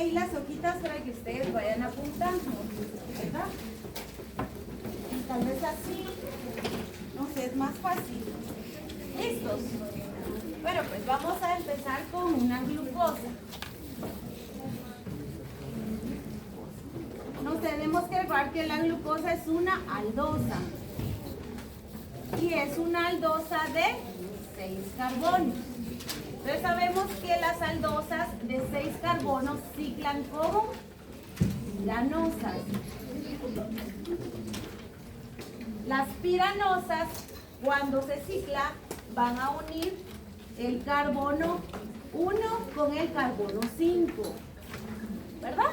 ahí las hojitas para que ustedes vayan apuntando, ¿verdad? Y tal vez así, no sé, es más fácil. ¿Listos? Bueno, pues vamos a empezar con una glucosa. Nos tenemos que recordar que la glucosa es una aldosa. Y es una aldosa de 6 carbonos. Entonces sabemos que las aldosas de 6 carbonos ciclan como piranosas. Las piranosas, cuando se cicla, van a unir el carbono 1 con el carbono 5. ¿Verdad?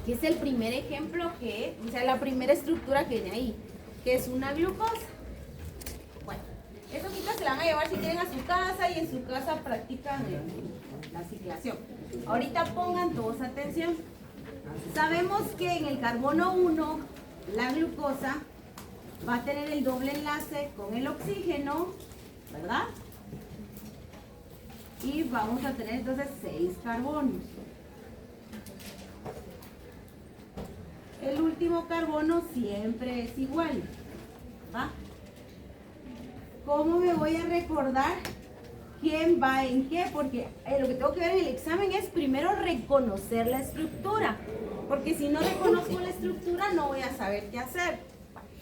Que es el primer ejemplo o sea, la primera estructura que viene ahí, que es una glucosa. Bueno, esta hojita se la van a llevar si quieren a su casa y en su casa practican la ciclación. Ahorita pongan todos atención. Sabemos que en el carbono 1, la glucosa va a tener el doble enlace con el oxígeno, ¿verdad? Y vamos a tener entonces 6 carbonos. El último carbono siempre es igual, ¿va? ¿Cómo me voy a recordar quién va en qué? Porque lo que tengo que ver en el examen es primero reconocer la estructura. Porque si no reconozco la estructura no voy a saber qué hacer.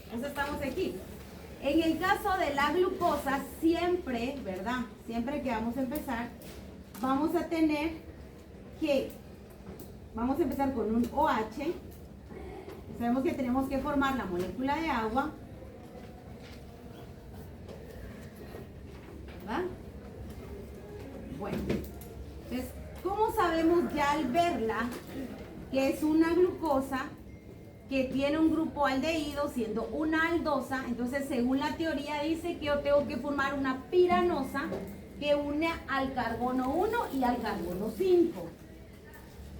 Entonces estamos aquí. En el caso de la glucosa, siempre, ¿verdad? Siempre que vamos a empezar, vamos a tener que, vamos a empezar con un OH. Sabemos que tenemos que formar la molécula de agua, ¿verdad? Bueno, entonces, ¿cómo sabemos ya al verla que es una glucosa que tiene un grupo aldehído siendo una aldosa? Entonces, según la teoría dice que yo tengo que formar una piranosa que une al carbono 1 y al carbono 5.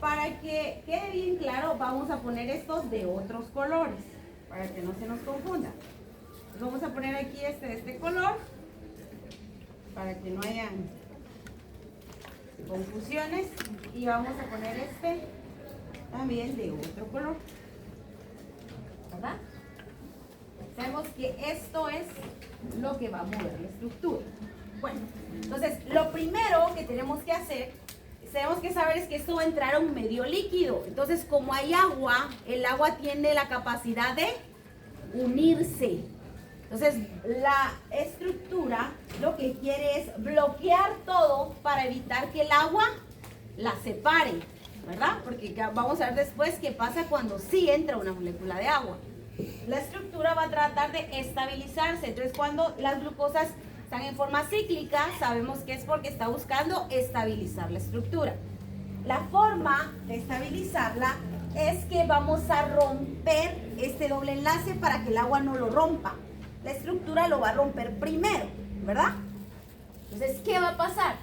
Para que quede bien claro, vamos a poner estos de otros colores, para que no se nos confunda. Entonces vamos a poner aquí de este color, para que no hayan confusiones. Y vamos a poner este también de otro color, ¿verdad? Sabemos que esto es lo que va a mover la estructura. Bueno, entonces lo primero que tenemos que hacer, tenemos que saber es que esto va a entrar a un medio líquido. Entonces, como hay agua, el agua tiene la capacidad de unirse. Entonces, la estructura lo que quiere es bloquear todo para evitar que el agua la separe, ¿verdad? Porque vamos a ver después qué pasa cuando sí entra una molécula de agua. La estructura va a tratar de estabilizarse. Entonces, cuando las glucosas están en forma cíclica, sabemos que es porque está buscando estabilizar la estructura. La forma de estabilizarla es que vamos a romper este doble enlace para que el agua no lo rompa. La estructura lo va a romper primero, ¿verdad? Entonces, ¿qué va a pasar?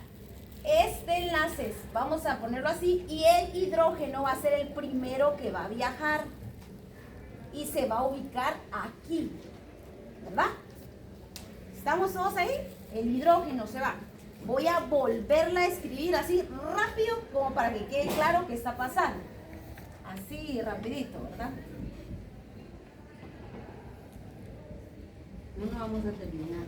Este enlace, vamos a ponerlo así, y el hidrógeno va a ser el primero que va a viajar y se va a ubicar aquí, ¿verdad? ¿Estamos todos ahí? El hidrógeno se va. Voy a volverla a escribir así rápido como para que quede claro qué está pasando. Así rapidito, ¿verdad? No vamos a terminar.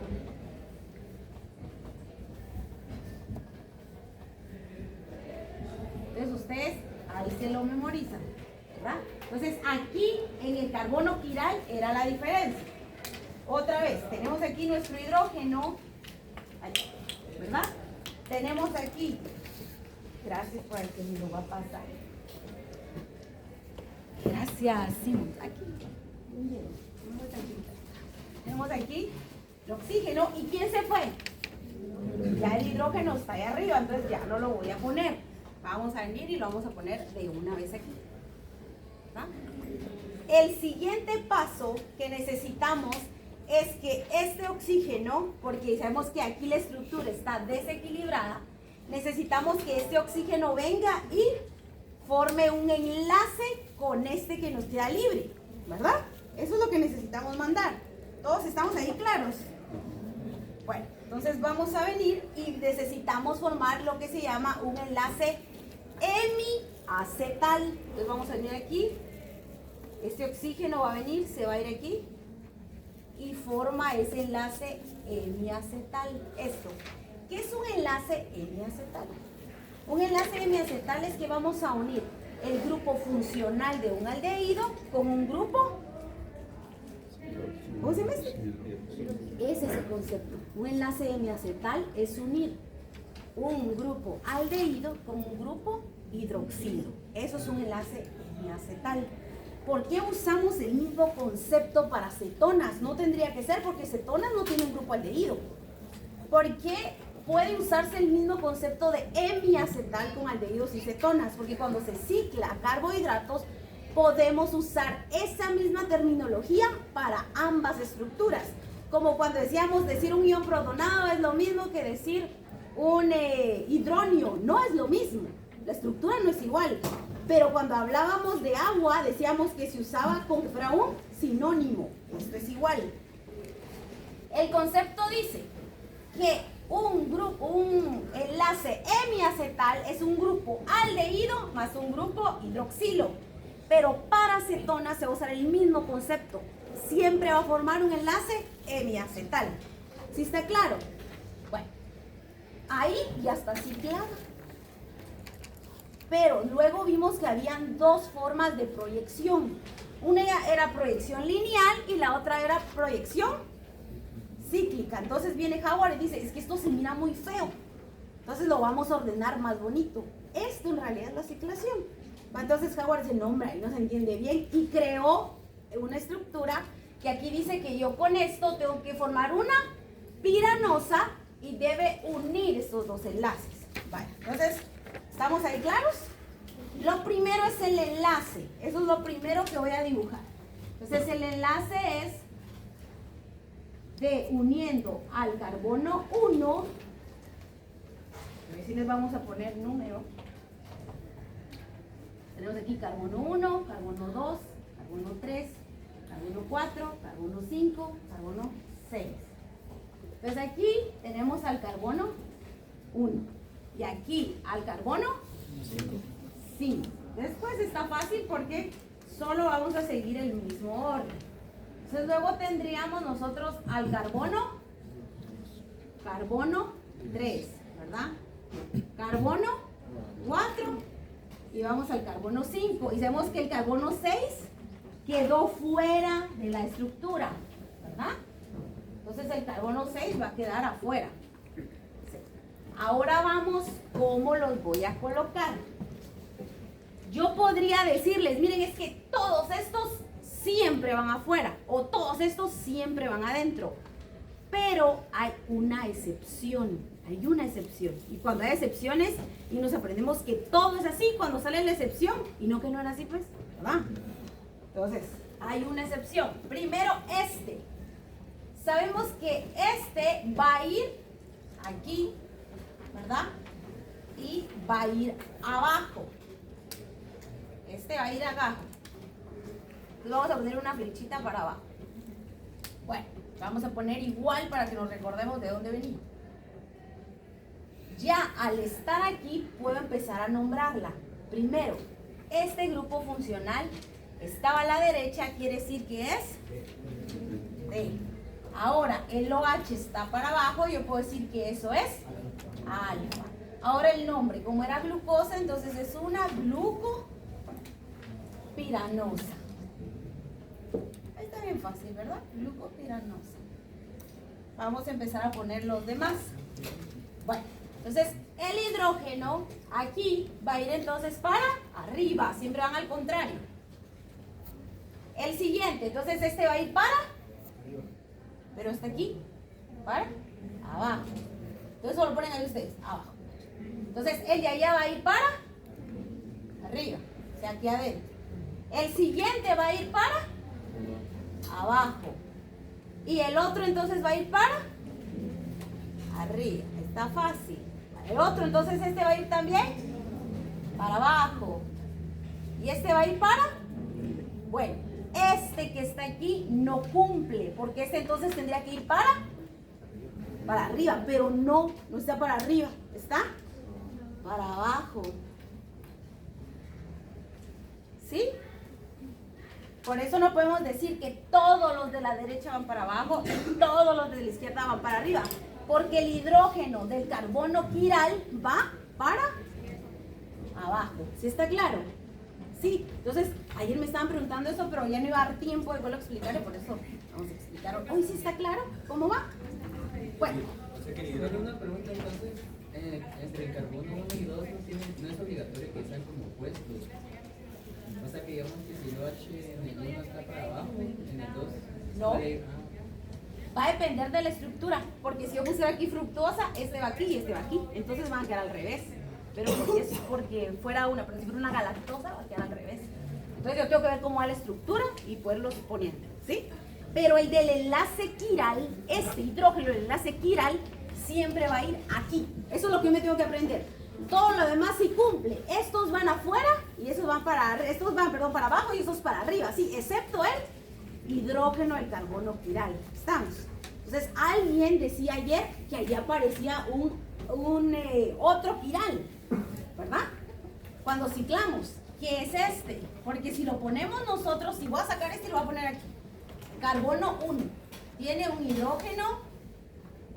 Entonces ustedes ahí se lo memorizan, ¿verdad? Entonces aquí en el carbono quiral era la diferencia. Otra vez, tenemos aquí nuestro hidrógeno, ¿verdad? Tenemos aquí, gracias por el que me lo va a pasar. Gracias, sí, aquí. Tenemos aquí el oxígeno. ¿Y quién se fue? Ya el hidrógeno está ahí arriba, entonces ya no lo voy a poner. Vamos a venir y lo vamos a poner de una vez aquí, ¿verdad? El siguiente paso que necesitamos es que este oxígeno, porque sabemos que aquí la estructura está desequilibrada, necesitamos que este oxígeno venga y forme un enlace con este que nos queda libre, ¿verdad? Eso es lo que necesitamos mandar. ¿Todos estamos ahí claros? Bueno, entonces vamos a venir y necesitamos formar lo que se llama un enlace hemiacetal. Entonces vamos a venir aquí. Este oxígeno va a venir, se va a ir aquí y forma ese enlace hemiacetal. Esto. ¿Qué es un enlace hemiacetal? Un enlace hemiacetal es que vamos a unir el grupo funcional de un aldehído con un grupo. ¿Cómo se llama este? Ese es el concepto. Un enlace hemiacetal es unir un grupo aldehído con un grupo hidroxilo. Eso es un enlace hemiacetal. ¿Por qué usamos el mismo concepto para cetonas? No tendría que ser porque cetonas no tiene un grupo aldehído. ¿Por qué puede usarse el mismo concepto de hemiacetal con aldehídos y cetonas? Porque cuando se cicla carbohidratos, podemos usar esa misma terminología para ambas estructuras. Como cuando decíamos decir un ion protonado es lo mismo que decir un hidronio. No es lo mismo. La estructura no es igual. Pero cuando hablábamos de agua, decíamos que se usaba como que fuera un sinónimo. Esto es igual. El concepto dice que un enlace hemiacetal es un grupo aldehído más un grupo hidroxilo. Pero para cetonas se va a usar el mismo concepto. Siempre va a formar un enlace hemiacetal. ¿Sí está claro? Bueno, ahí ya está ciclada. Pero luego vimos que habían dos formas de proyección. Una era proyección lineal y la otra era proyección cíclica. Entonces viene Howard y dice, es que esto se mira muy feo. Entonces lo vamos a ordenar más bonito. Esto en realidad es la ciclación. Entonces Howard dice, no hombre, ahí no se entiende bien. Y creó una estructura que aquí dice que yo con esto tengo que formar una piranosa y debe unir estos dos enlaces. Vale, entonces, ¿estamos ahí claros? Lo primero es el enlace. Eso es lo primero que voy a dibujar. Entonces el enlace es de uniendo al carbono 1. A ver si les vamos a poner número. Tenemos aquí carbono 1, carbono 2, carbono 3, carbono 4, carbono 5, carbono 6. Entonces aquí tenemos al carbono 1 y aquí al carbono 5. Después está fácil porque solo vamos a seguir el mismo orden. Entonces luego tendríamos nosotros al carbono 3, ¿verdad? Carbono 4 y vamos al carbono 5. Y sabemos que el carbono 6 quedó fuera de la estructura, ¿verdad? Entonces el carbono 6 va a quedar afuera. Ahora vamos, ¿cómo los voy a colocar? Yo podría decirles, miren, es que todos estos siempre van afuera o todos estos siempre van adentro. Pero hay una excepción, Y cuando hay excepciones y nos aprendemos que todo es así, cuando sale la excepción y no que no era así, pues, ¿verdad? Entonces, hay una excepción. Primero este. Sabemos que este va a ir aquí, ¿verdad? Y va a ir abajo. Este va a ir abajo. Entonces vamos a poner una flechita para abajo. Bueno, vamos a poner igual para que nos recordemos de dónde venimos. Ya al estar aquí puedo empezar a nombrarla. Primero, este grupo funcional estaba a la derecha, quiere decir que es D. Ahora el OH está para abajo, yo puedo decir que eso es alfa. Ahora el nombre, como era glucosa, entonces es una glucopiranosa. Ahí está bien fácil, ¿verdad? Glucopiranosa. Vamos a empezar a poner los demás. Bueno, entonces el hidrógeno aquí va a ir entonces para arriba, siempre van al contrario. El siguiente, entonces este va a ir para, pero este aquí, para abajo. Entonces solo ponen ahí ustedes, abajo. Entonces el de allá va a ir para arriba, o sea, aquí adentro. El siguiente va a ir para abajo. Y el otro entonces va a ir para arriba. Está fácil. El otro entonces este va a ir también para abajo. Y este va a ir para, bueno, este que está aquí no cumple, porque este entonces tendría que ir para arriba, pero no está para arriba, está para abajo. ¿Sí? Por eso no podemos decir que todos los de la derecha van para abajo y todos los de la izquierda van para arriba. Porque el hidrógeno del carbono quiral va para abajo. ¿Sí está claro? Sí. Entonces, ayer me estaban preguntando eso, pero ya no iba a dar tiempo de volver a explicarle, por eso vamos a explicar. Hoy sí está claro cómo va. Bueno. Solo una pregunta entonces, entre el carbono 1 y 2 no es obligatorio que sean como opuestos. O sea que digamos que si el OH en el 1 está para abajo, en el 2 no. vale, Va a depender de la estructura, porque si yo pusiera aquí fructosa, este va aquí y este va aquí, entonces van a quedar al revés. Pero porque fuera una, pero si fuera una galactosa, va a quedar al revés. Entonces yo tengo que ver cómo va la estructura y poderlos poner, ¿sí? Pero el del enlace quiral, este hidrógeno del enlace quiral, siempre va a ir aquí. Eso es lo que yo me tengo que aprender. Todo lo demás sí cumple. Estos van afuera y estos van para abajo y estos para arriba, sí, excepto el hidrógeno del carbono quiral. ¿Estamos? Entonces, alguien decía ayer que allí aparecía otro quiral, ¿verdad? Cuando ciclamos, ¿qué es este? Porque si lo ponemos nosotros, si voy a sacar este y lo voy a poner aquí. Carbono 1. Tiene un hidrógeno,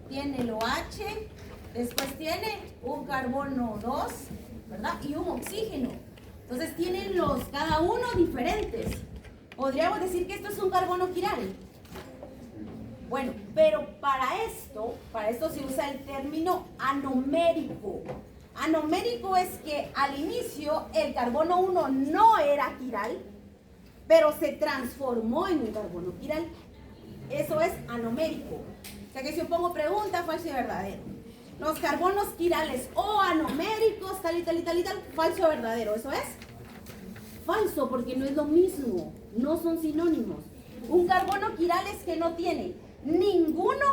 tiene el OH, después tiene un carbono 2, ¿verdad? Y un oxígeno. Entonces tienen cada uno diferentes. Podríamos decir que esto es un carbono quiral. Bueno, pero para esto se usa el término anomérico. Anomérico es que al inicio el carbono 1 no era quiral, pero se transformó en un carbono quiral. Eso es anomérico. O sea que si yo pongo pregunta, falso y verdadero. Los carbonos quirales o anoméricos, tal y tal y tal y tal, falso o verdadero. ¿Eso es? Falso, porque no es lo mismo. No son sinónimos. Un carbono quiral es que no tiene ninguno,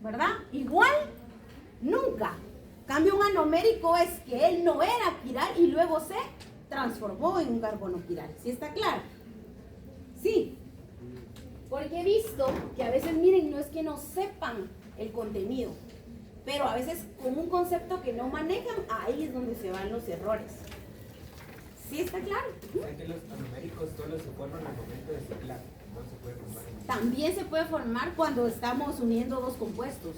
¿verdad? Igual, nunca. Cambio, un anomérico es que él no era quiral y luego se transformó en un carbono quiral. ¿Sí está claro? Sí. Porque he visto que a veces, miren, no es que no sepan el contenido, pero a veces con un concepto que no manejan, ahí es donde se van los errores. ¿Sí está claro? O sea que los anoméricos solo se forman al momento de ciclar, no se puede formar. También se puede formar cuando estamos uniendo dos compuestos,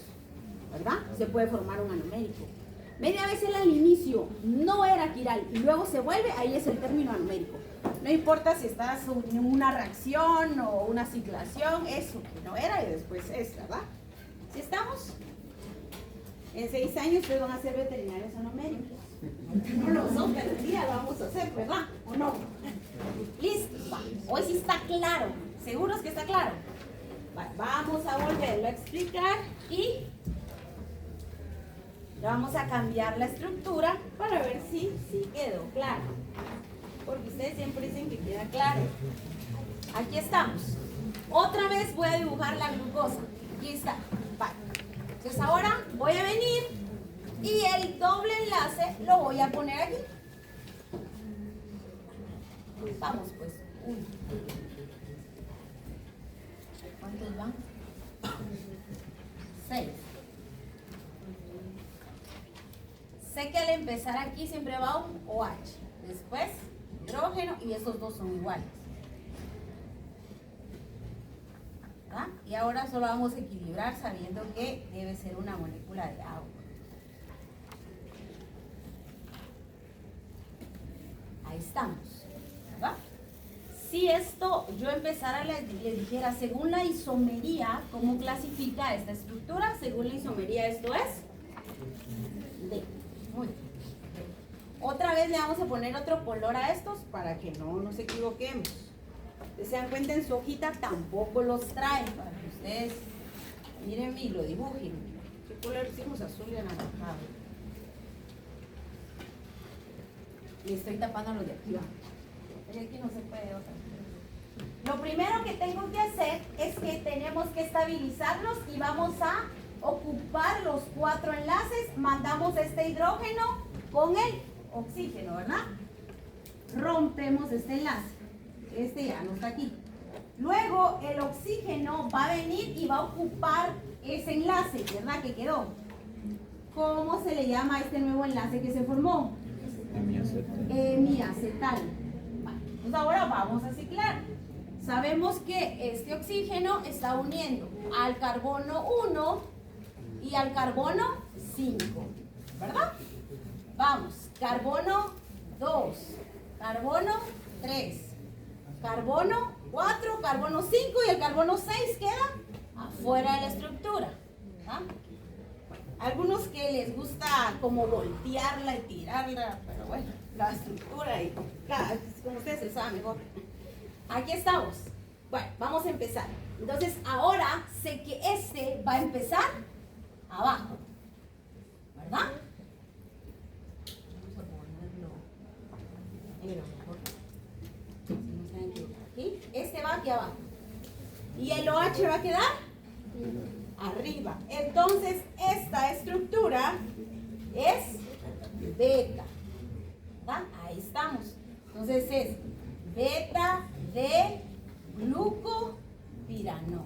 ¿verdad? Se puede formar un anomérico. Media vez él al inicio no era quiral y luego se vuelve, ahí es el término anomérico. No importa si estás en una reacción o una ciclación, eso que no era y después es, ¿verdad? ¿Sí estamos? En 6 años ustedes van a ser veterinarios anoméricos. No lo son, pero un día lo vamos a hacer, ¿verdad? ¿O no? Listo, va. Hoy sí está claro. ¿Seguros que está claro? Va. Vamos a volverlo a explicar y vamos a cambiar la estructura para ver si quedó claro. Porque ustedes siempre dicen que queda claro. Aquí estamos. Otra vez voy a dibujar la glucosa. Aquí está. Vale. Entonces ahora voy a venir y el doble enlace lo voy a poner aquí. Vamos pues. ¿Cuántos van? 6. Sé que al empezar aquí siempre va un OH. Después hidrógeno y esos dos son iguales. ¿Ah? Y ahora solo vamos a equilibrar sabiendo que debe ser una molécula de agua. Ahí estamos, ¿verdad? Si esto yo empezara, les dijera, según la isomería, ¿cómo clasifica esta estructura? Según la isomería, esto es D. Muy bien. Otra vez le vamos a poner otro color a estos para que no nos equivoquemos. Ustedes se dan cuenta, en su hojita tampoco los traen para que ustedes miren y lo dibujen. ¿Qué color hicimos? Azul y anaranjado. Y estoy tapando los de aquí. Pero aquí no se puede otra. Lo primero que tengo que hacer es que tenemos que estabilizarlos y vamos a ocupar los 4 enlaces. Mandamos este hidrógeno con el oxígeno, ¿verdad? Rompemos este enlace. Este ya no está aquí. Luego el oxígeno va a venir y va a ocupar ese enlace, ¿verdad? Que quedó. ¿Cómo se le llama a este nuevo enlace que se formó? Hemiacetal. Entonces ahora vamos a ciclar. Sabemos que este oxígeno está uniendo al carbono 1 y al carbono 5, ¿verdad? Vamos, carbono 2, carbono 3, carbono 4, carbono 5 y el carbono 6 queda afuera de la estructura. ¿Ah? Algunos que les gusta como voltearla y tirarla, pero bueno, la estructura y como ustedes se saben mejor. Aquí estamos. Bueno, vamos a empezar. Entonces ahora sé que este va a empezar abajo, ¿verdad? Vamos a ponerlo en lo mejor. Si no saben que aquí, este va aquí abajo. Y el OH va a quedar arriba. Entonces esta estructura es beta, ¿verdad? Ahí estamos. Entonces es beta de glucopiranosa,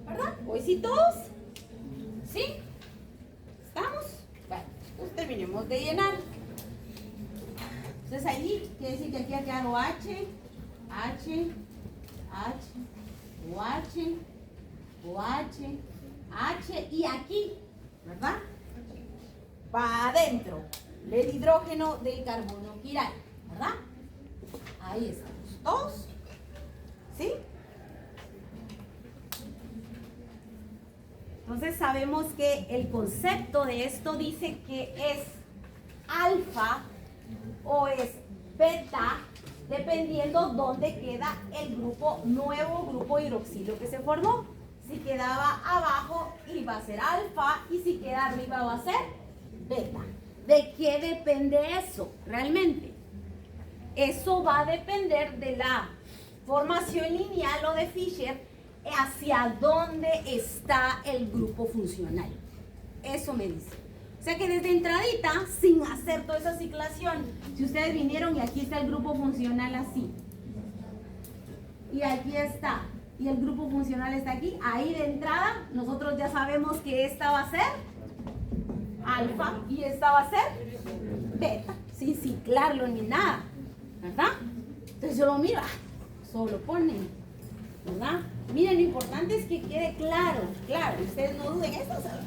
¿verdad? Hoy sí todos, ¿sí? ¿Estamos? Bueno, pues terminemos de llenar. Entonces ahí quiere decir que aquí va a quedar OH, OH, H y aquí, ¿verdad? Va adentro el hidrógeno del carbono quiral, ¿verdad? Ahí estamos todos, ¿sí? Entonces sabemos que el concepto de esto dice que es alfa o es beta, dependiendo dónde queda el nuevo grupo hidroxilo que se formó. Si quedaba abajo iba a ser alfa y si queda arriba va a ser beta. ¿De qué depende eso realmente? Eso va a depender de la formación lineal o de Fischer hacia dónde está el grupo funcional. Eso me dice. O sea que desde entradita, sin hacer toda esa ciclación, si ustedes vinieron y aquí está el grupo funcional así, y aquí está, y el grupo funcional está aquí, ahí de entrada, nosotros ya sabemos que esta va a ser alfa y esta va a ser beta, sin ciclarlo ni nada, ¿verdad? Entonces yo lo miro, solo ponen, ¿verdad? Miren, lo importante es que quede claro, ustedes no duden esto, ¿sabes?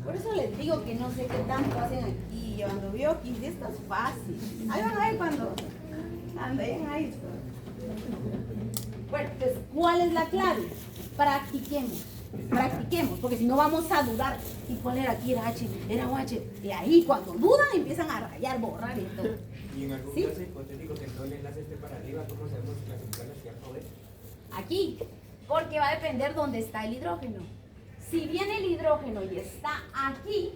Por eso les digo que no sé qué tanto hacen aquí llevando biokis, y esto es fácil. Ahí van a ver cuando anden ahí. Bueno, pues, ¿cuál es la clave? Practiquemos, porque si no vamos a dudar y poner aquí era H, era OH, y ahí cuando dudan empiezan a rayar, borrar y todo. Y en algún ¿Sí? caso hipotético que todo el enlace esté para arriba, ¿cómo sabemos clasificar hacia abajo? Aquí, porque va a depender dónde está el hidrógeno. Si viene el hidrógeno y está aquí,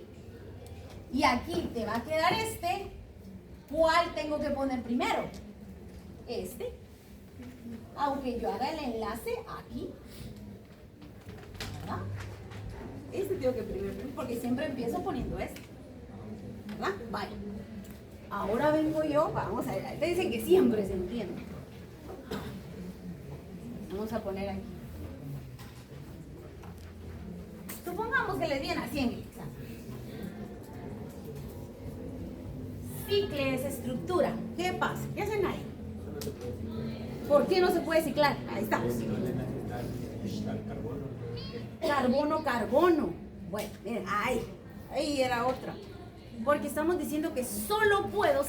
y aquí te va a quedar este, ¿cuál tengo que poner primero? Este. Aunque yo haga el enlace aquí, ¿verdad? Este tengo que primero, porque siempre empiezo poniendo este, ¿verdad? Vale. Ahora vengo yo, vamos a ver, ahí te dicen que siempre se entiende. Vamos a poner aquí. Supongamos que les viene así en el examen. Cicles, estructura. ¿Qué pasa? ¿Qué hacen ahí? ¿Por qué no se puede ciclar? Ahí estamos. Carbono. Bueno, miren, ahí era otra. Porque estamos diciendo que solo puedo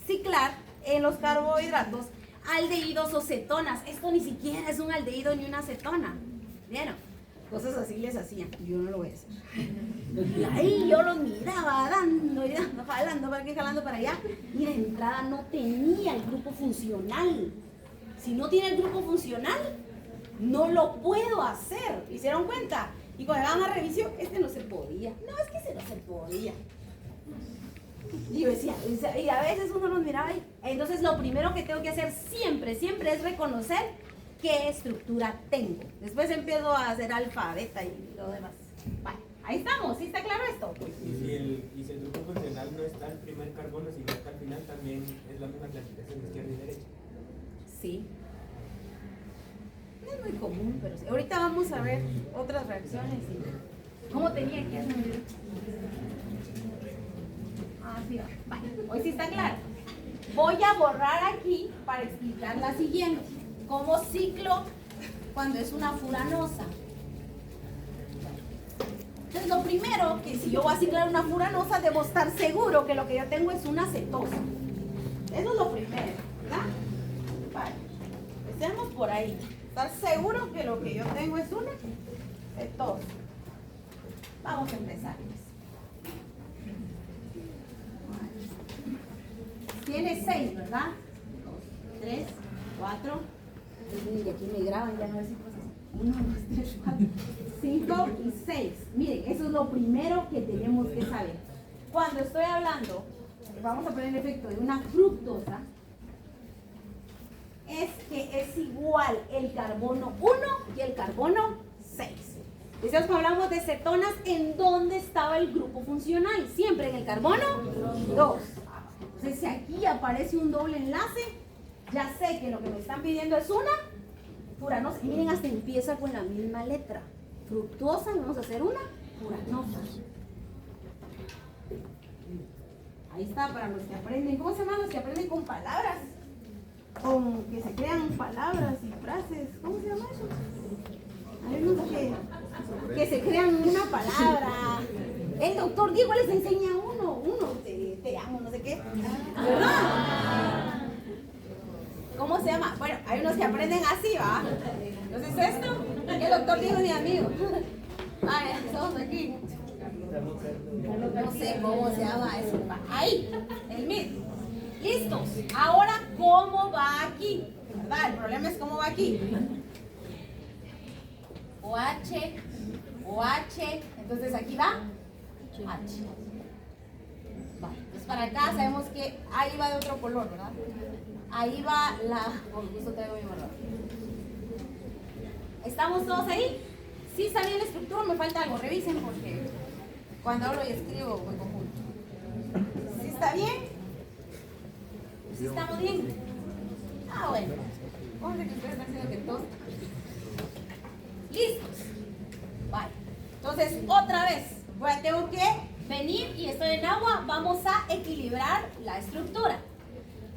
ciclar en los carbohidratos aldehídos o cetonas. Esto ni siquiera es un aldehído ni una cetona. ¿Vieron? Cosas así les hacían. Yo no lo voy a hacer. Y ahí yo los miraba dando y dando, jalando para aquí, jalando para allá. Y de entrada no tenía el grupo funcional. Si no tiene el grupo funcional, no lo puedo hacer. ¿Y se dieron cuenta? Y cuando van a revisión, este no se podía. No, es que ese no se podía. Y yo decía, y a veces uno los miraba ahí. Entonces lo primero que tengo que hacer siempre es reconocer qué estructura tengo. Después empiezo a hacer alfa, beta y lo demás. Vale, ahí estamos, ¿sí está claro esto? Y si el grupo funcional no está al primer carbono, sino está al final, también es la misma clasificación de izquierda y derecha. Sí. No es muy común, pero sí. Ahorita vamos a ver otras reacciones y cómo tenía que hacer. así va. Vale, hoy sí está claro. Voy a borrar aquí para explicar la siguiente. ¿Cómo ciclo cuando es una furanosa? Entonces lo primero, que si yo voy a ciclar una furanosa, debo estar seguro que lo que yo tengo es una cetosa. Eso es lo primero, ¿verdad? Vale, empecemos por ahí. Estar seguro que lo que yo tengo es una cetosa. Vamos a empezar. Tiene 6, ¿verdad? 2, 3, 4. Y aquí me graban, ya no sé si cosas. 1, 2, 3, 4, 5 y 6. Miren, eso es lo primero que tenemos que saber. Cuando estoy hablando, vamos a poner el efecto de una fructosa, es que es igual el carbono 1 y el carbono 6. Entonces, cuando hablamos de cetonas, ¿en dónde estaba el grupo funcional? Siempre en el carbono 2. Entonces, si aquí aparece un doble enlace, ya sé que lo que me están pidiendo es una furanosa. Miren, hasta empieza con la misma letra. Fructuosa, y vamos a hacer una furanosa. Ahí está, para los que aprenden. ¿Cómo se llaman los que aprenden con palabras? Con que se crean palabras y frases. ¿Cómo se llama eso? Hay unos que se crean una palabra. El doctor Diego les enseña uno, te amo, no sé qué. ¿Verdad? ¿Cómo se llama? Bueno, hay unos que aprenden así, ¿va? Entonces esto, el doctor Diego es mi amigo. Ay, todos aquí. No sé cómo se llama eso. Ahí, el mismo. Listos. Ahora, ¿cómo va aquí? ¿Verdad? El problema es cómo va aquí. OH, OH. Entonces aquí va H. Vale. Entonces para acá sabemos que ahí va de otro color, ¿verdad? Ahí va la... Por gusto traigo mi valor. ¿Estamos todos ahí? Sí, está bien la estructura, me falta algo. Revisen porque cuando hablo y escribo me confundo. ¿Sí está bien? ¿Sí estamos bien? Ah, bueno. Vamos a ver que ustedes están haciendo que todos... ¿Listos? Vale. Entonces, otra vez, bueno, tengo que venir y estoy en agua. Vamos a equilibrar la estructura.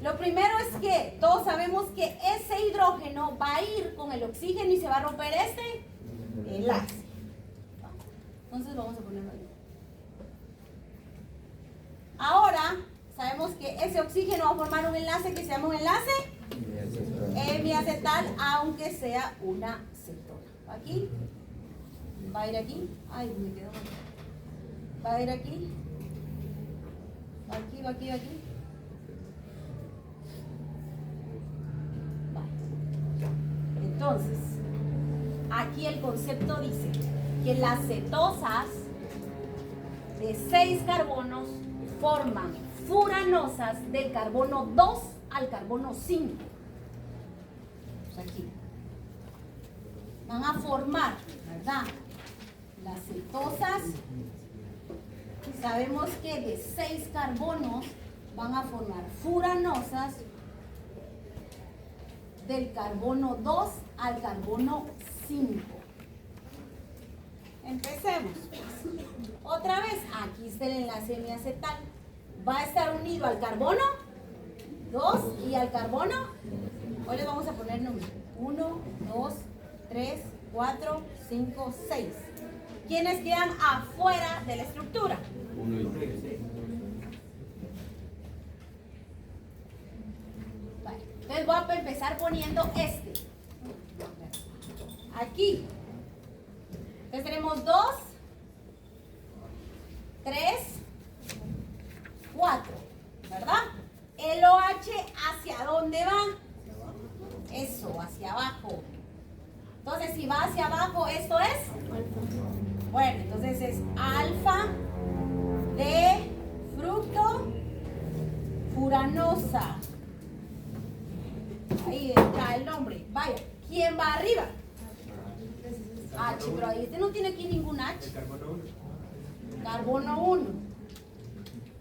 Lo primero es que todos sabemos que ese hidrógeno va a ir con el oxígeno y se va a romper este enlace. Entonces vamos a ponerlo ahí. Ahora sabemos que ese oxígeno va a formar un enlace que se llama un enlace hemiacetal, aunque sea una cetona. ¿Va aquí? ¿Va a ir aquí? Ay, me quedó mal. ¿Va a ir aquí? ¿Va aquí, va aquí, va aquí? Vale. Entonces, aquí el concepto dice que las cetosas de 6 carbonos forman furanosas del carbono 2 al carbono 5. Pues aquí van a formar, ¿verdad? Las cetosas, sabemos que de 6 carbonos van a formar furanosas del carbono 2 al carbono 5. Empecemos. Otra vez, aquí está el enlace hemiacetal. Va a estar unido al carbono 2 y al carbono. Hoy les vamos a poner números. 1, 2, 3, 4, 5, 6. ¿Quiénes quedan afuera de la estructura? 1 y 3. Vale. Entonces voy a empezar poniendo este. Aquí. Entonces tenemos 2, 3, 4. ¿Verdad? El OH, ¿hacia dónde va? Eso, hacia abajo. Entonces, si va hacia abajo, ¿esto es? Bueno, entonces es alfa de fruto furanosa. Ahí está el nombre. Vaya, ¿quién va arriba? H, pero ahí este no tiene aquí ningún H. Carbono 1. Carbono 1.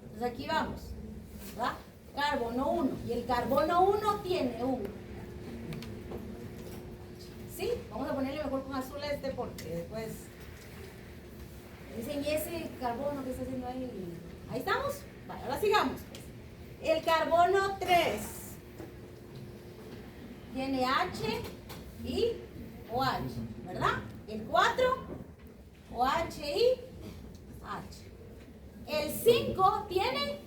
Entonces aquí vamos, ¿verdad? Carbono 1. Y el carbono 1 tiene un... ¿Sí? Vamos a ponerle mejor con azul a este porque después... Dicen, ¿y ese carbono que está haciendo ahí? ¿Ahí estamos? Vale, ahora sí. sigamos. El carbono 3 tiene H y OH, ¿verdad? El 4, OH y H. El 5 tiene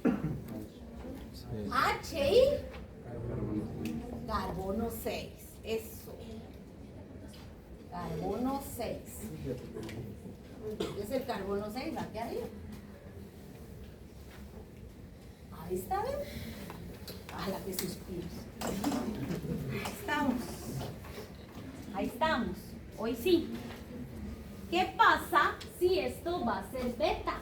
H y carbono 6. Eso. Carbono 6. Entonces el carbono 6 va aquí arriba. Ahí está, ¿ven? A la que suspiros. Ahí estamos. Ahí estamos. Hoy sí. ¿Qué pasa si esto va a ser beta?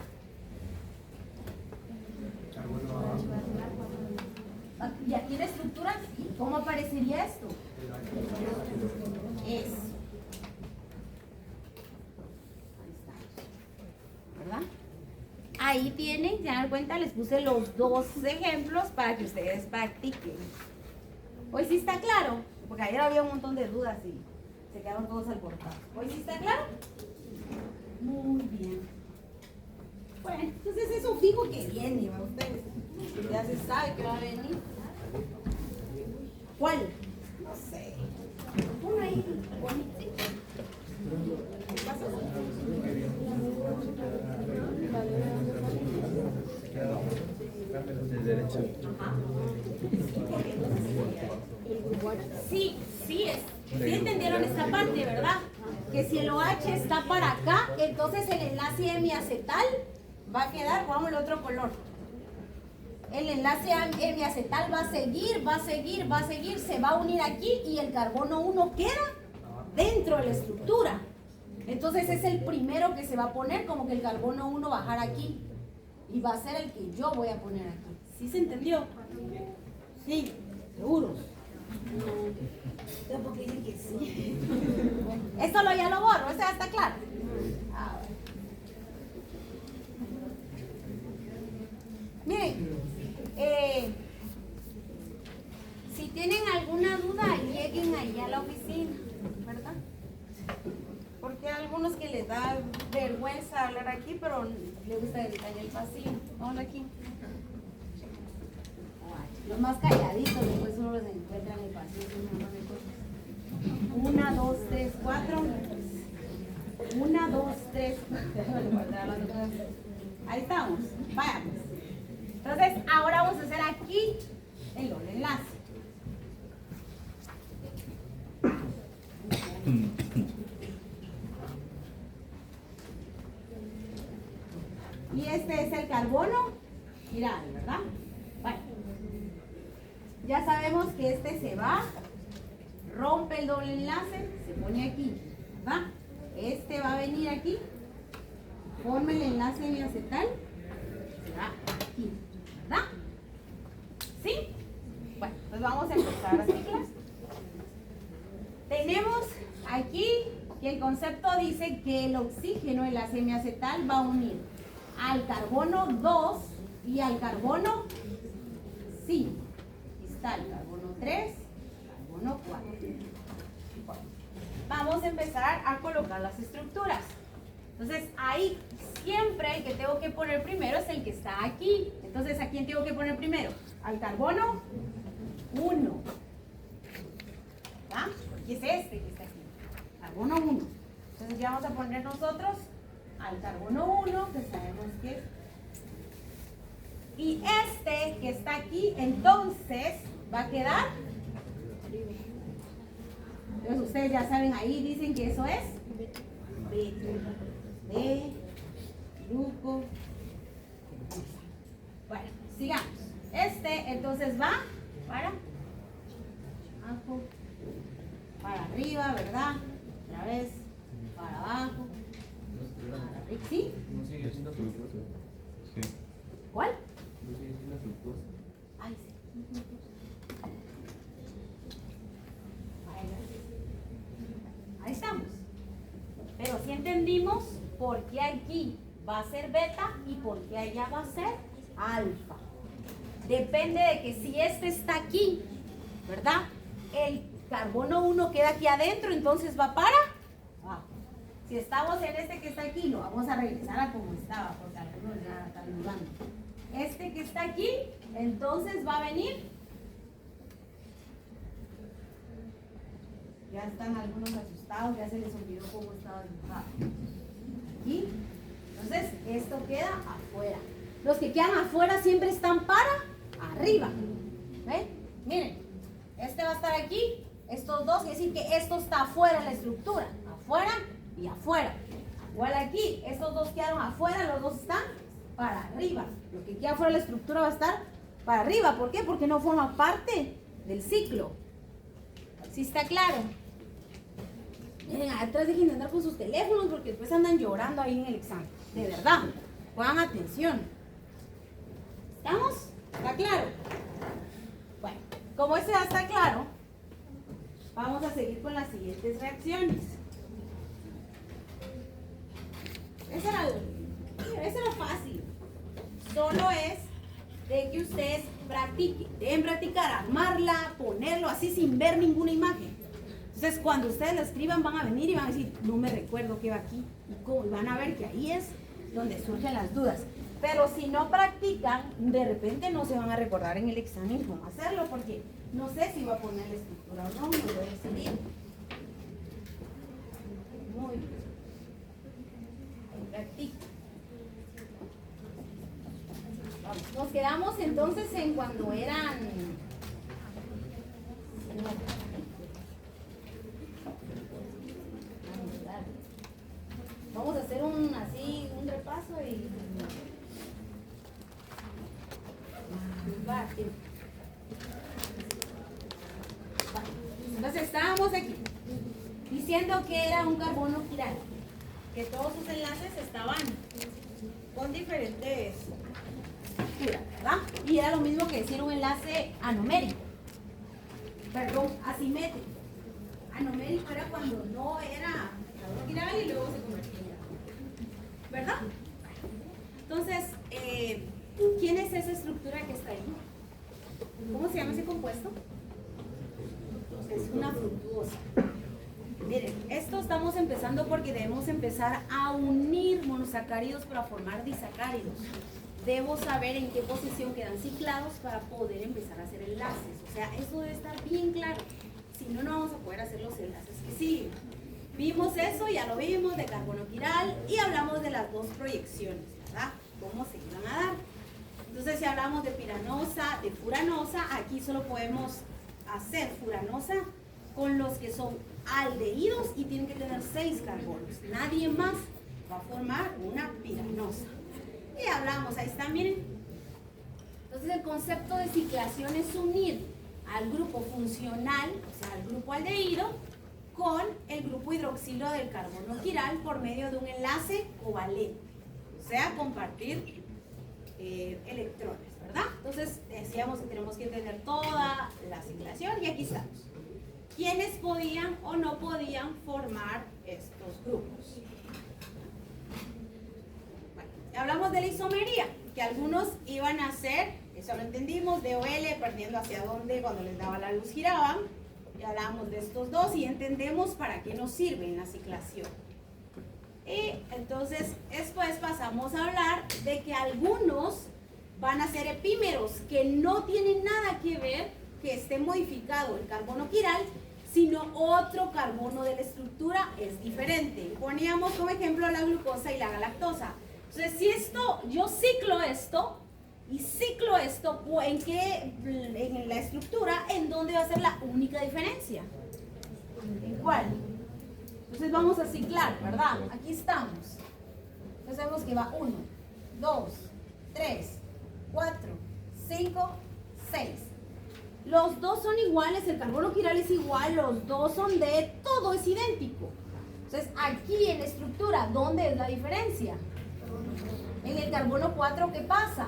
¿Y aquí en la estructura? ¿Cómo aparecería esto? Eso. Ahí está. ¿Verdad? Ahí tienen, se dan cuenta, les puse los dos ejemplos para que ustedes practiquen. Hoy sí está claro, porque ayer había un montón de dudas y se quedaron todos alborotados. ¿Hoy sí está claro? Muy bien. Bueno, entonces eso fijo que viene, ¿va? Ustedes ya se sabe que va a venir. ¿Cuál? No sé. Uno ahí, bonito. ¿Qué pasa? Sí, sí entendieron esta parte, ¿verdad? Que si el OH está para acá, entonces el enlace hemiacetal va a quedar, vamos el otro color. El enlace hemiacetal va a seguir, se va a unir aquí y el carbono 1 queda dentro de la estructura. Entonces es el primero que se va a poner, como que el carbono 1 bajar aquí. Y va a ser el que yo voy a poner aquí. ¿Sí se entendió? Sí, seguros. No, porque dicen que sí. Esto ya lo borro, ¿eso ya está claro? A ver. Miren, si tienen alguna duda, lleguen ahí a la oficina, ¿verdad? Porque hay algunos que les da vergüenza hablar aquí, pero les gusta estar en el pasillo. Vamos aquí. Los más calladitos, después uno los encuentra en el pasillo. 1, 2, 3, 4. 1, 2, 3. Ahí estamos. Vayamos. Entonces, ahora vamos a hacer aquí el doble enlace. Y este es el carbono, mira, ¿verdad? Bueno, ya sabemos que este se va, rompe el doble enlace, se pone aquí, ¿verdad? Este va a venir aquí, forma el enlace hemiacetal, se va aquí, ¿verdad? ¿Sí? Bueno, pues vamos a empezar así, clase. Tenemos aquí que el concepto dice que el oxígeno, el enlace hemiacetal, va a unir al carbono 2 y al carbono 5. Aquí está el carbono 3, carbono 4. Bueno, vamos a empezar a colocar las estructuras. Entonces, ahí siempre el que tengo que poner primero es el que está aquí. Entonces, ¿a quién tengo que poner primero? Al carbono 1. ¿Ah? Porque es este que está aquí. Carbono 1. Entonces, ya vamos a poner nosotros al carbono 1, que sabemos que es. Y este que está aquí, entonces, va a quedar. Entonces, ustedes ya saben, ahí dicen que eso es beta. B, grupo. Bueno, sigamos. Este, entonces, va para abajo, para arriba, ¿verdad? Otra vez, para abajo. ¿Sí? No sigue siendo fructosa. Sí. ¿Cuál? No sigue siendo fructosa. Ay, sí. Ahí estamos. Pero si entendimos por qué aquí va a ser beta y por qué allá va a ser alfa. Depende de que si este está aquí, ¿verdad? El carbono 1 queda aquí adentro, entonces va para abajo. Si estamos en este que está aquí, lo vamos a regresar a como estaba, porque algunos ya están dudando. Este que está aquí, entonces va a venir. Ya están algunos asustados, ya se les olvidó cómo estaba dibujado. Aquí. Entonces, esto queda afuera. Los que quedan afuera siempre están para arriba. ¿Ven? Miren, este va a estar aquí, estos dos, es decir que esto está afuera de la estructura. Afuera y afuera. Igual aquí, estos dos quedaron afuera, los dos están para arriba. Lo que queda afuera de la estructura va a estar para arriba. ¿Por qué? Porque no forma parte del ciclo. ¿Sí está claro? Miren, atrás dejen de andar con sus teléfonos porque después andan llorando ahí en el examen. De verdad, pongan atención. ¿Estamos? ¿Está claro? Bueno, como este ya está claro, vamos a seguir con las siguientes reacciones. Ese era fácil. Solo es de que ustedes practiquen. Deben practicar, armarla, ponerlo así sin ver ninguna imagen. Entonces, cuando ustedes lo escriban, van a venir y van a decir, no me recuerdo qué va aquí. Y van a ver que ahí es donde surgen las dudas. Pero si no practican, de repente no se van a recordar en el examen cómo hacerlo, porque no sé si va a poner la estructura o no, me voy a decidir. Muy bien. Practica. Nos quedamos entonces en cuando eran... Vamos a hacer un repaso y... Entonces estábamos aquí diciendo que era un carbono quiral, que todos sus enlaces estaban con diferentes estructuras, ¿verdad? Y era lo mismo que decir un enlace anomérico, perdón, asimétrico. Anomérico era cuando no era carbono quiral y luego se convertía en carbono, ¿verdad? Entonces, ¿quién es esa estructura que está ahí? ¿Cómo se llama ese compuesto? Es una fructuosa. Miren, esto estamos empezando porque debemos empezar a unir monosacáridos para formar disacáridos. Debo saber en qué posición quedan ciclados para poder empezar a hacer enlaces. O sea, eso debe estar bien claro. Si no, no vamos a poder hacer los enlaces que siguen. Vimos eso, ya lo vimos, de carbono quiral, y hablamos de las dos proyecciones, ¿verdad? Cómo se iban a dar. Entonces, si hablamos de piranosa, de furanosa, aquí solo podemos hacer furanosa con los que son aldehídos y tienen que tener 6 carbonos. Nadie más va a formar una piranosa. Y hablamos, ahí está, miren. Entonces, el concepto de ciclación es unir al grupo funcional, o sea, al grupo aldehído, con el grupo hidroxilo del carbono quiral por medio de un enlace covalente. O sea, compartir electrones, ¿verdad? Entonces decíamos que tenemos que entender toda la ciclación y aquí estamos. ¿Quiénes podían o no podían formar estos grupos? Bueno, hablamos de la isomería, que algunos iban a hacer, eso lo entendimos, DOL, perdiendo hacia dónde cuando les daba la luz giraban. Ya hablamos de estos dos y entendemos para qué nos sirven la ciclación. Y entonces después pasamos a hablar de que algunos van a ser epímeros, que no tienen nada que ver que esté modificado el carbono quiral, sino otro carbono de la estructura es diferente. Poníamos como ejemplo la glucosa y la galactosa. Entonces, si yo ciclo esto y ciclo esto, en la estructura, ¿en dónde va a ser la única diferencia? ¿En cuál? Entonces vamos a ciclar, ¿verdad? Aquí estamos. Entonces vemos que va 1, 2, 3, 4, 5, 6. Los dos son iguales, el carbono quiral es igual, los dos son todo es idéntico. Entonces aquí en la estructura, ¿dónde es la diferencia? En el carbono 4, ¿qué pasa?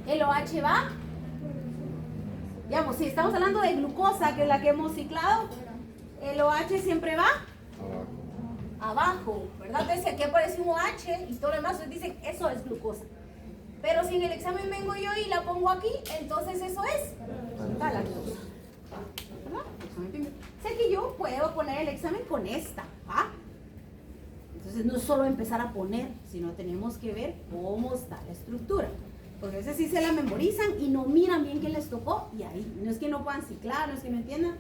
El OH va, digamos, si estamos hablando de glucosa, que es la que hemos ciclado, el OH siempre va abajo, ¿verdad? Entonces aquí aparece un OH y todo lo demás, dicen, eso es glucosa. Pero si en el examen vengo yo y la pongo aquí, entonces eso es galactosa. ¿Verdad? Sé que yo puedo poner el examen con esta, ¿va? Entonces no es solo empezar a poner, sino tenemos que ver cómo está la estructura. Porque a veces sí se la memorizan y no miran bien qué les tocó y ahí no es que no puedan ciclar, no es que no entiendan,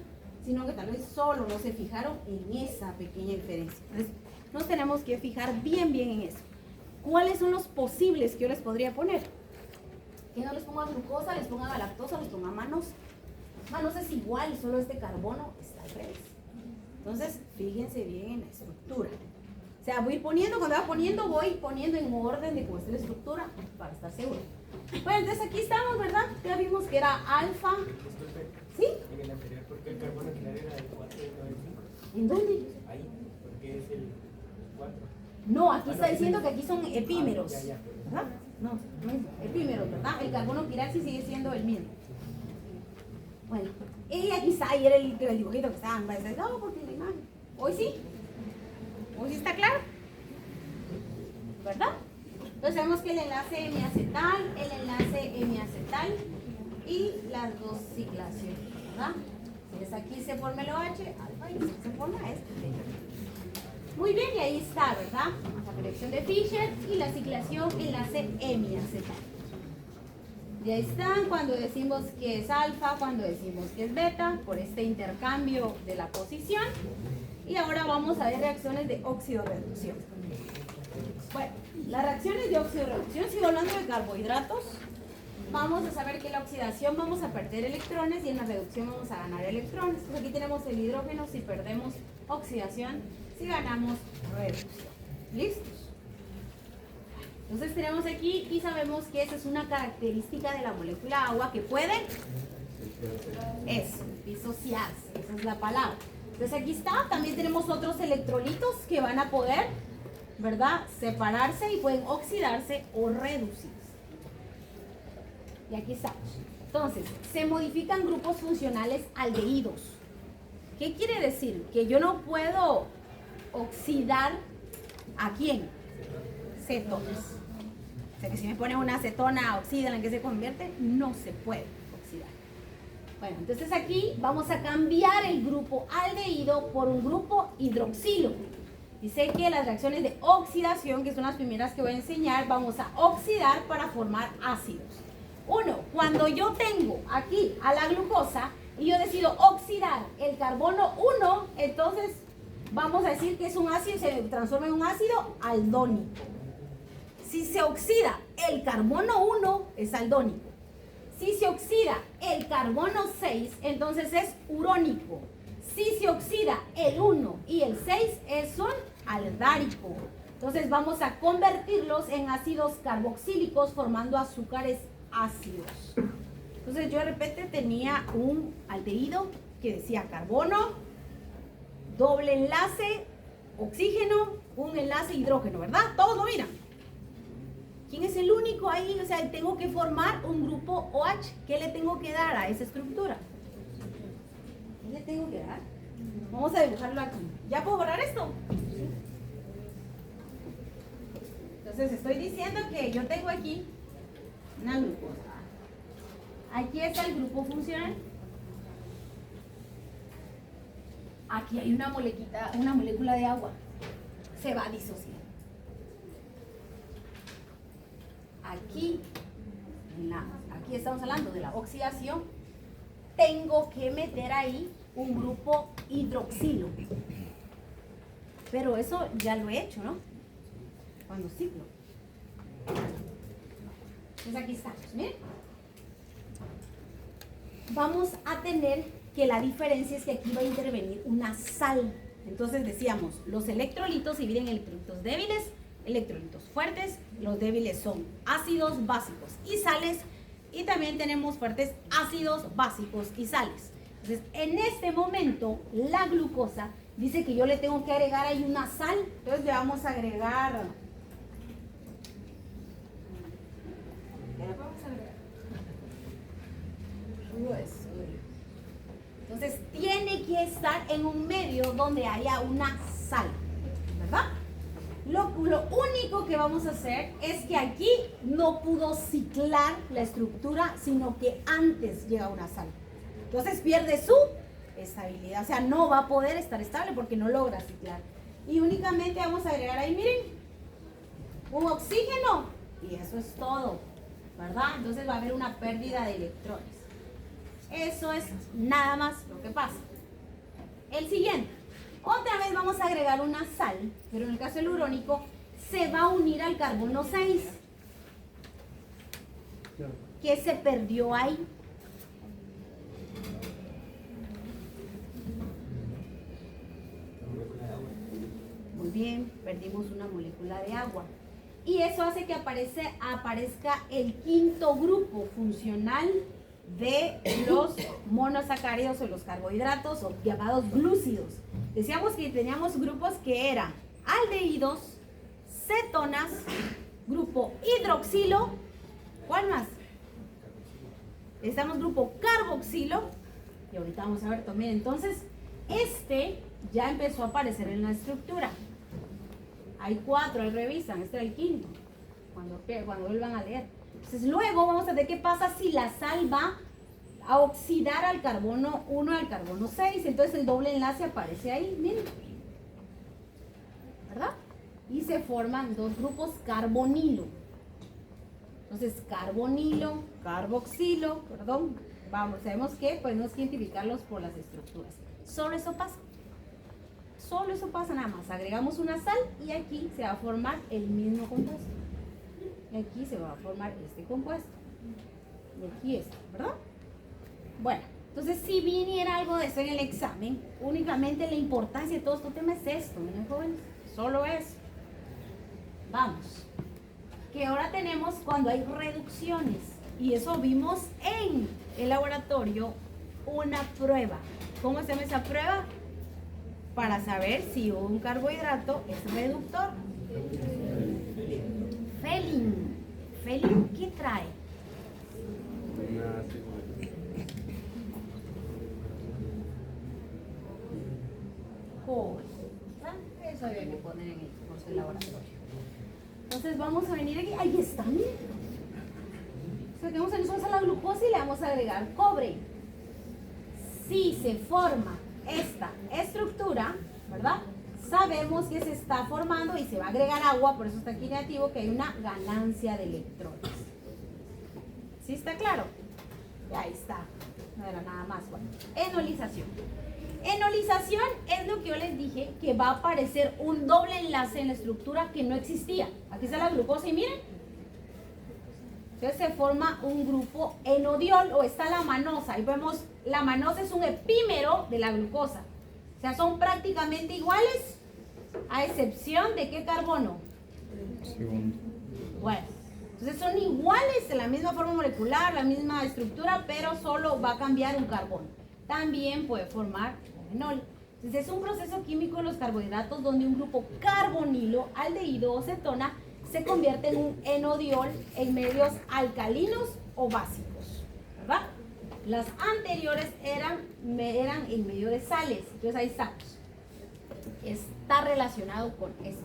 sino que tal vez solo no se fijaron en esa pequeña diferencia. Entonces nos tenemos que fijar bien en eso. ¿Cuáles son los posibles que yo les podría poner? Que no les ponga glucosa, les ponga galactosa, les ponga manosa. Manosa es igual, solo este carbono está al revés. Entonces, fíjense bien en la estructura. O sea, voy poniendo, cuando voy poniendo en orden de cómo está la estructura para estar seguro. Bueno, entonces aquí estamos, ¿verdad? Ya vimos que era alfa. Disculpe. ¿Sí? En el anterior, ¿por qué el carbono quilar era del 4 y no del 5? ¿En dónde? Ahí, porque es el 4. No, aquí está diciendo que aquí son epímeros. Ya. ¿Verdad? No es epímeros, ¿verdad? El carbono quiral sí sigue siendo el mismo. Bueno, y aquí está, ahí era el dibujito que estaban. Va a decir, no, porque la imagen. Hoy sí está claro, ¿verdad? Entonces sabemos que el enlace hemiacetal, el enlace hemiacetal y las dos ciclaciones, ¿verdad? Entonces aquí se forma el OH, alfa, y se forma este. Muy bien, y ahí está, ¿verdad? La reacción de Fischer y la ciclación enlace hemiacetal. Y ahí están cuando decimos que es alfa, cuando decimos que es beta, por este intercambio de la posición. Y ahora vamos a ver reacciones de óxido-reducción. Bueno, las reacciones de óxido-reducción, sigo hablando de carbohidratos. Vamos a saber que en la oxidación vamos a perder electrones y en la reducción vamos a ganar electrones. Entonces aquí tenemos el hidrógeno si perdemos oxidación, si ganamos reducción. ¿Listos? Entonces tenemos aquí y sabemos que esa es una característica de la molécula agua que puede disociarse, esa es la palabra. Entonces aquí está, también tenemos otros electrolitos que van a poder, ¿verdad?, separarse y pueden oxidarse o reducirse. Y aquí estamos. Entonces, se modifican grupos funcionales aldehídos. ¿Qué quiere decir? Que yo no puedo oxidar ¿a quién? Cetonas. O sea que si me ponen una acetona, oxida, ¿en qué se convierte? No se puede oxidar. Bueno, entonces aquí vamos a cambiar el grupo aldehído por un grupo hidroxilo. Dice que las reacciones de oxidación, que son las primeras que voy a enseñar, vamos a oxidar para formar ácidos. Uno, cuando yo tengo aquí a la glucosa y yo decido oxidar el carbono 1, entonces vamos a decir que es un ácido, se transforma en un ácido aldónico. Si se oxida el carbono 1, es aldónico. Si se oxida el carbono 6, entonces es urónico. Si se oxida el 1 y el 6, es un aldárico. Entonces vamos a convertirlos en ácidos carboxílicos formando azúcares ácidos. Entonces yo de repente tenía un aldehído que decía carbono, doble enlace, oxígeno, un enlace hidrógeno, ¿verdad? Todos lo miran. ¿Quién es el único ahí? O sea, tengo que formar un grupo OH. ¿Qué le tengo que dar a esa estructura? ¿Qué le tengo que dar? Vamos a dibujarlo aquí. ¿Ya puedo borrar esto? Entonces estoy diciendo que yo tengo aquí una glucosa. Aquí está el grupo funcional. Aquí hay una molécula de agua. Se va a disociar. Aquí estamos hablando de la oxidación. Tengo que meter ahí un grupo hidroxilo. Pero eso ya lo he hecho, ¿no? Cuando ciclo. Entonces aquí estamos, miren. Vamos a tener que la diferencia es que aquí va a intervenir una sal. Entonces decíamos, los electrolitos se dividen en electrolitos débiles, electrolitos fuertes. Los débiles son ácidos básicos y sales, y también tenemos fuertes ácidos básicos y sales. Entonces en este momento la glucosa dice que yo le tengo que agregar ahí una sal. Entonces le vamos a agregar, ¿qué le vamos a agregar? Entonces tiene que estar en un medio donde haya una sal, ¿verdad? Lo único que vamos a hacer es que aquí no pudo ciclar la estructura, sino que antes llega una sal. Entonces pierde su estabilidad, o sea, no va a poder estar estable porque no logra ciclar. Y únicamente vamos a agregar ahí, miren, un oxígeno. Y eso es todo, ¿verdad? Entonces va a haber una pérdida de electrones. Eso es nada más lo que pasa. El siguiente. Otra vez vamos a agregar una sal, pero en el caso del urónico se va a unir al carbono 6. ¿Qué se perdió ahí? Muy bien, perdimos una molécula de agua. Y eso hace que aparezca el quinto grupo funcional de los monosacáridos o los carbohidratos o llamados glúcidos. Decíamos que teníamos grupos que eran aldehídos, cetonas, grupo hidroxilo, ¿cuál más? Estamos grupo carboxilo y ahorita vamos a ver también. Entonces, este ya empezó a aparecer en la estructura. Hay 4, ahí revisan, este era el quinto, cuando vuelvan a leer. Entonces luego vamos a ver qué pasa si la sal va a oxidar al carbono 1 al carbono 6. Entonces el doble enlace aparece ahí, miren. ¿Verdad? Y se forman 2 grupos carbonilo. Entonces carbonilo, carboxilo, perdón. Vamos, sabemos que podemos identificarlos por las estructuras. Solo eso pasa. Solo eso pasa nada más. Agregamos una sal y aquí se va a formar el mismo compuesto. Y aquí se va a formar este compuesto. Y aquí este, ¿verdad? Bueno, entonces si viniera algo de eso en el examen, únicamente la importancia de todo este tema es esto, miren jóvenes, solo eso. Vamos. Que ahora tenemos cuando hay reducciones. Y eso vimos en el laboratorio una prueba. ¿Cómo se llama esa prueba? Para saber si un carbohidrato es reductor. Felin. Felin, ¿qué trae? Joder. Eso había que poner en el curso de laboratorio. Entonces vamos a venir aquí. Ahí está, miren. Saquemos nosotros a la glucosa y le vamos a agregar cobre. Si se forma esta estructura, ¿verdad? Sabemos que se está formando y se va a agregar agua, por eso está aquí negativo, que hay una ganancia de electrones. ¿Sí está claro? Y ahí está. No era nada más. Bueno, enolización. Enolización es lo que yo les dije, que va a aparecer un doble enlace en la estructura que no existía. Aquí está la glucosa y miren. Entonces se forma un grupo enodiol o está la manosa. Ahí vemos, la manosa es un epímero de la glucosa. O sea, son prácticamente iguales, a excepción de ¿qué carbono? Segundo. Bueno, entonces son iguales en la misma forma molecular, la misma estructura, pero solo va a cambiar un carbono. También puede formar un enol. Entonces es un proceso químico de los carbohidratos donde un grupo carbonilo, aldehído o cetona se convierte en un enodiol en medios alcalinos o básicos, ¿verdad? Las anteriores eran en medio de sales. Entonces ahí estamos. Está relacionado con esto.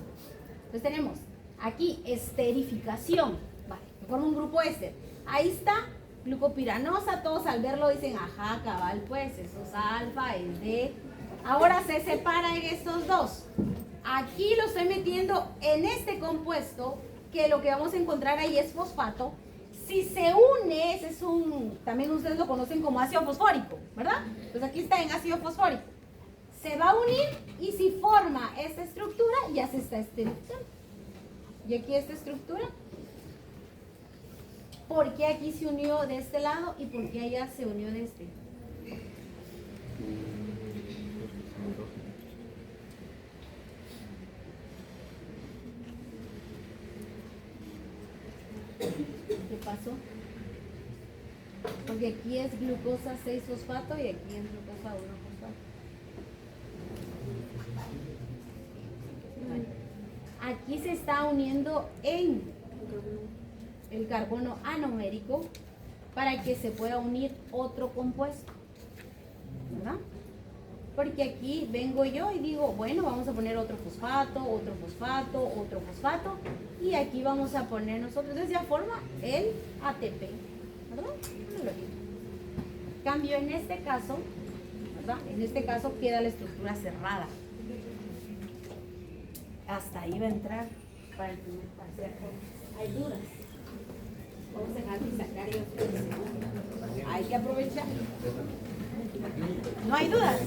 Entonces tenemos aquí esterificación. Vale, que forma un grupo éster. Ahí está glucopiranosa. Todos al verlo dicen, ajá, cabal, pues eso es alfa, es D. Ahora se separan estos dos. Aquí lo estoy metiendo en este compuesto, que lo que vamos a encontrar ahí es fosfato. Si se une, ese es también ustedes lo conocen como ácido fosfórico, ¿verdad? Entonces aquí está en ácido fosfórico. Se va a unir y si forma esta estructura, ya se está esterilizando. Y aquí esta estructura. ¿Por qué aquí se unió de este lado y por qué allá se unió de este? ¿Qué pasó? Porque aquí es glucosa 6 fosfato y aquí es glucosa 1 fosfato. Bueno, aquí se está uniendo en el carbono anomérico para que se pueda unir otro compuesto, ¿verdad? Porque aquí vengo yo y digo, bueno, vamos a poner otro fosfato, otro fosfato, otro fosfato. Y aquí vamos a poner nosotros, entonces ya forma el ATP, ¿verdad? Cambio en este caso, ¿verdad? En este caso queda la estructura cerrada. hasta ahí va a entrar para el primer parcial. Hay dudas. Vamos a dejar de sacar y otro. Hay que aprovechar. ¿No hay dudas?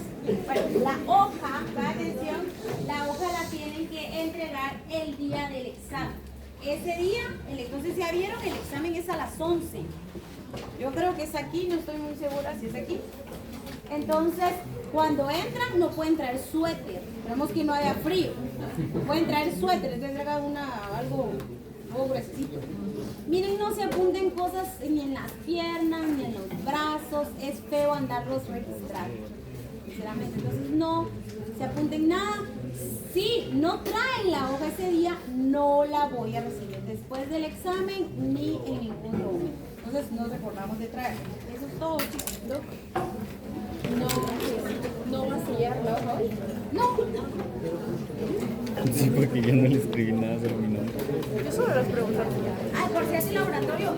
Bueno, la hoja, atención, la hoja la tienen que entregar el día del examen. Ese día, entonces ya vieron, el examen es a las 11. Yo creo que es aquí, no estoy muy segura si es aquí. Entonces, cuando entran, no pueden traer suéter. Esperemos que no haya frío. Pueden traer suéter, entonces traigan algo gruesito. Miren, no se apunten cosas ni en las piernas, ni en los brazos. Es feo andarlos registrando, sinceramente. Entonces, no se apunten nada. Si no traen la hoja ese día, no la voy a recibir después del examen ni en ningún momento. Entonces, nos recordamos de traer. Eso es todo, chicos. ¿No va a sellar la hoja hoy? No. Sí, porque yo no le escribí nada sobre mi nombre. Yo solo las preguntas. Ay, por si hace laboratorio.